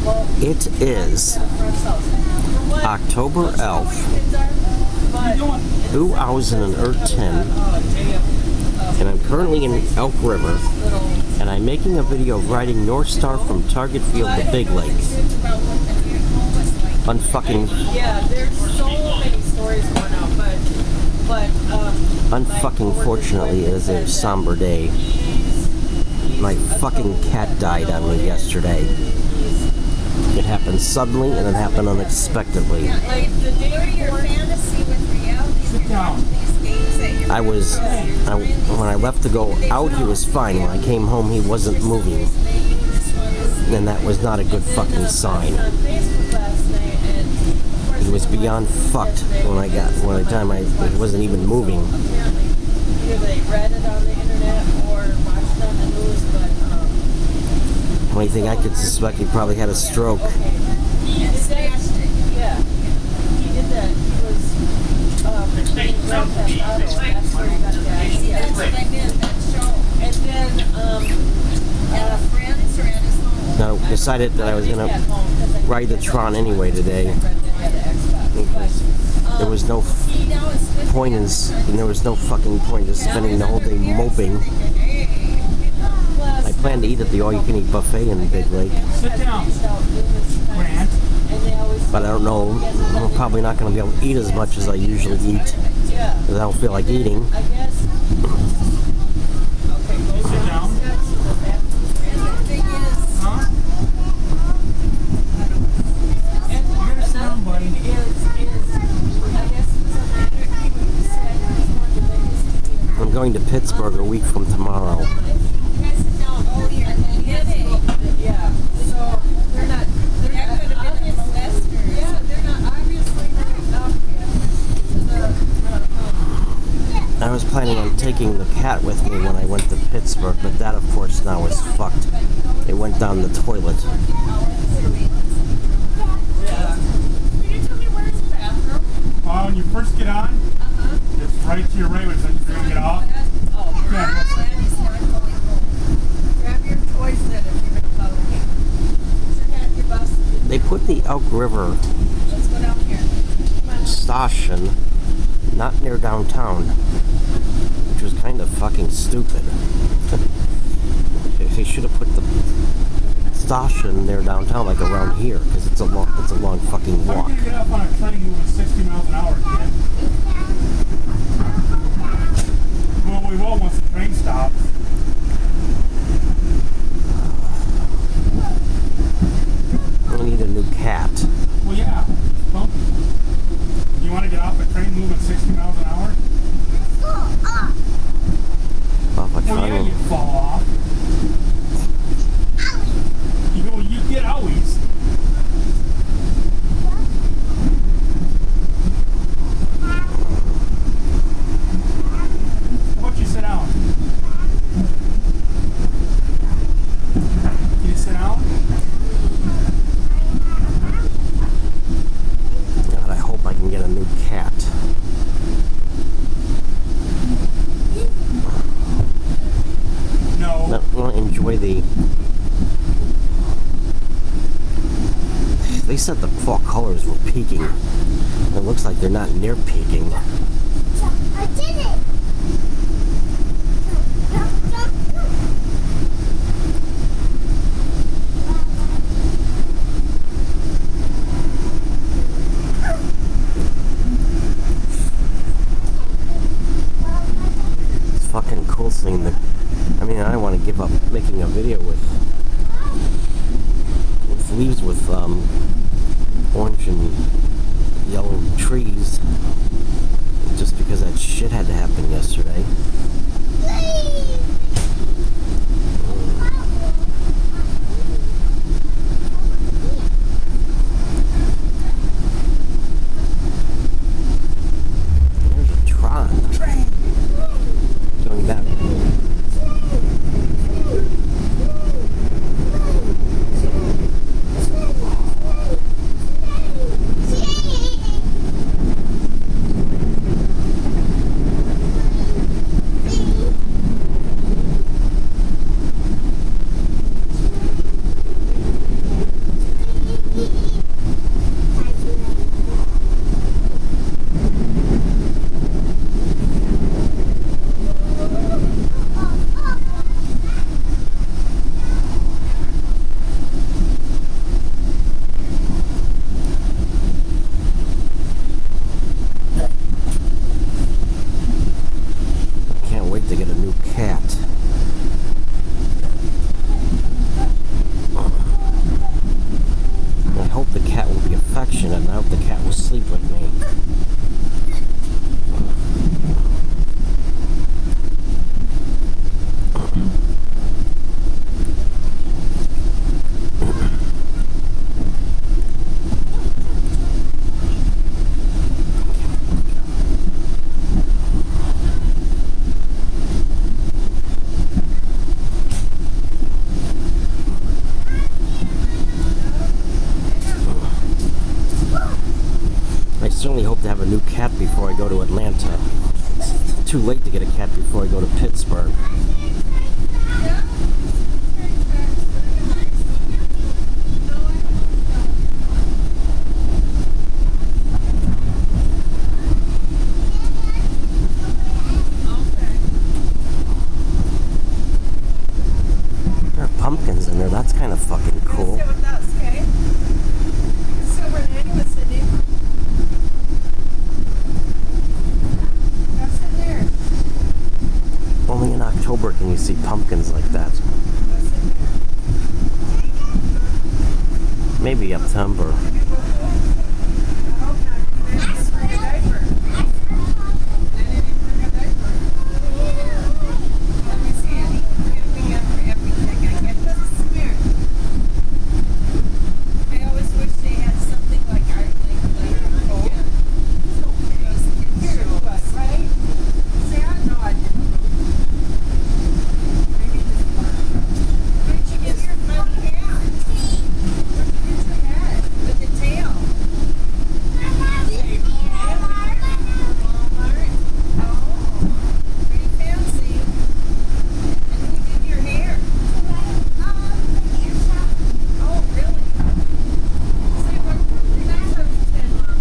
It is October 11th, 2010, and I'm currently in Elk River, and I'm making a video of riding Northstar from Target Field to Big Lake. Unfucking fortunately, it is a somber day. My fucking cat died on me yesterday. It happened suddenly and it happened unexpectedly. When I left to go out, he was fine. When I came home, he wasn't moving. And that was not a good fucking sign. He was beyond fucked when I wasn't even moving. Only thing I could suspect, he probably had a stroke. Now, decided that I was gonna ride the Tron anyway today. There was no point in fucking point in spending the whole day moping. I plan to eat at the all-you-can-eat buffet in Big Lake. Sit down, Grant. But I don't know. I'm probably not going to be able to eat as much as I usually eat because I don't feel like eating. Sit down. Huh? Sit down, buddy. I'm going to Pittsburgh a week from tomorrow. I was planning on taking the cat with me when I went to Pittsburgh, but that, of course, now is fucked. It went down the toilet. When you first get on, it's right to your right when it's like you're going to get off. Yeah, grab your toys then if you're going to follow me. They put the Elk River Let's go down here. station not near downtown, which was kind of fucking stupid. They should have put the station near downtown, like around here, because it's a long fucking walk. How do you get up on a train moving 60 miles an hour, kid? Well, we will once the train stops. I need a new cat. Well, yeah. Well, you want to get off a train moving 60 miles an hour? Off a Well, yeah, train. you fall off. You get owies. How about you sit down? Can you sit down? God, I hope I can get a new cat. No. I want to enjoy the... They said the fall colors were peaking. It looks like they're not near peaking. I did it! It's fucking cool seeing the... I mean, I don't want to give up making a video with leaves with orange and yellow trees just because that shit had to happen yesterday. There's a Tron going back. certainly hope to have a new cat before I go to Atlanta. Too late to get a cat before I go to Pittsburgh. There are pumpkins in there. That's kind of fucking cool. Sit with us, okay? So we're in with Cindy. Go sit there. Only in October can you see pumpkins like that. Go sit there. Maybe September. I hope not. They didn't bring a diaper. They didn't bring a diaper. Let me see it. Give me everything I get. Come here. I always wish they had something like our like on again. Those kids show us, right? Say, I know I didn't. Maybe just one. Where'd you get your funny hat? Where'd you get your hat? With the tail? Walmart? Oh, pretty fancy. And who did your hair? Oh, really? Say, what nice of 10, Mom.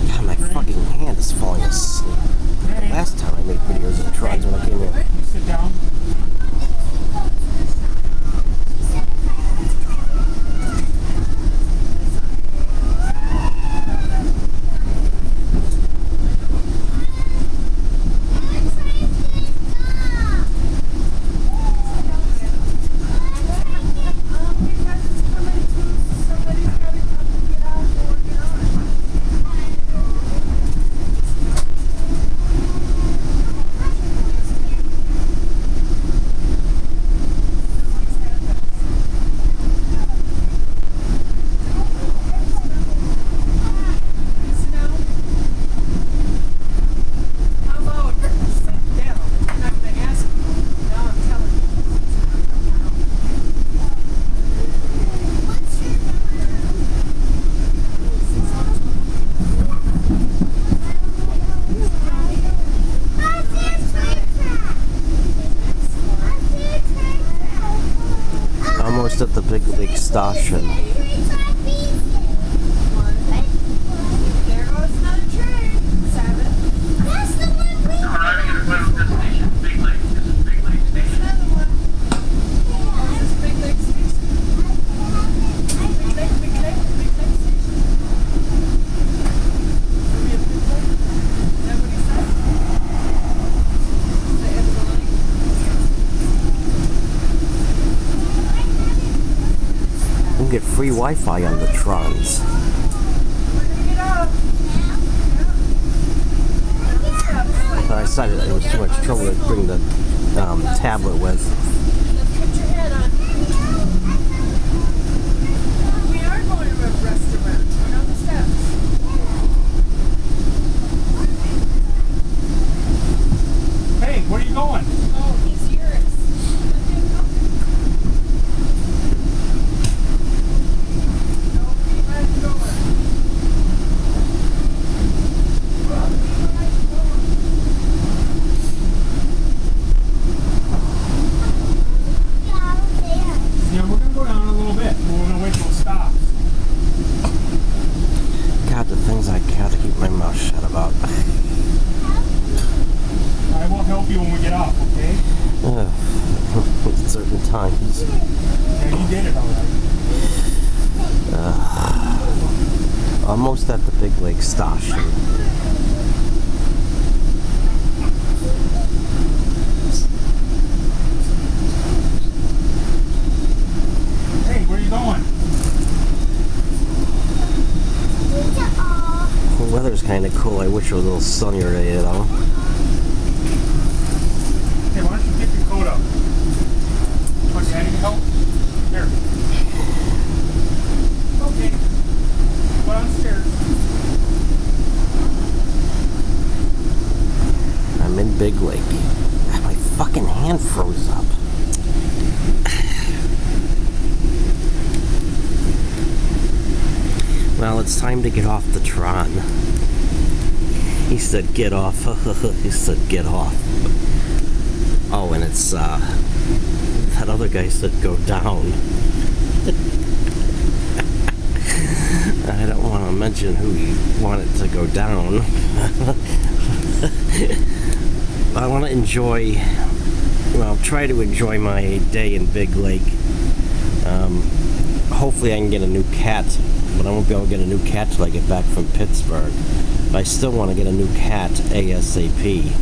God, my fucking hand is falling asleep. The last time I made videos of trons when I came here. You sit down. Almost at the big league station. There goes another train. 7. That's the one we another one. Oh, is this Big Lake Station? Big Lake Station. Are we at Big Lake? Is that what he said? The end of the line? You can get free Wi-Fi on the trons. We're gonna get up. But I decided that it was too much trouble to bring the tablet with. Let's put your head on. We are going to a restaurant. We're on the steps. Hey, where are you going? Oh, he's yours. Don't be my door. Yeah, we're gonna go down a little bit. We're gonna wait till it stops. God, the things I gotta keep my mouth shut about. I will help you when we get off, okay? At certain times. Yeah, you did it already. Almost at the big lake station. Hey, where are you going? The weather's kind of cool. I wish it was a little sunnier today, though. Hey, why don't you get your coat up? Want Daddy to help? Here. Okay. Go downstairs. I'm in Big Lake. My fucking hand froze up. Well, it's time to get off the Tron. He said, get off. He said, get off. Oh, and it's, that other guy said, go down. I don't want to mention who he wanted to go down. I want to enjoy, well, try to enjoy my day in Big Lake. Hopefully I can get a new cat, but I won't be able to get a new cat till I get back from Pittsburgh. But I still want to get a new cat ASAP.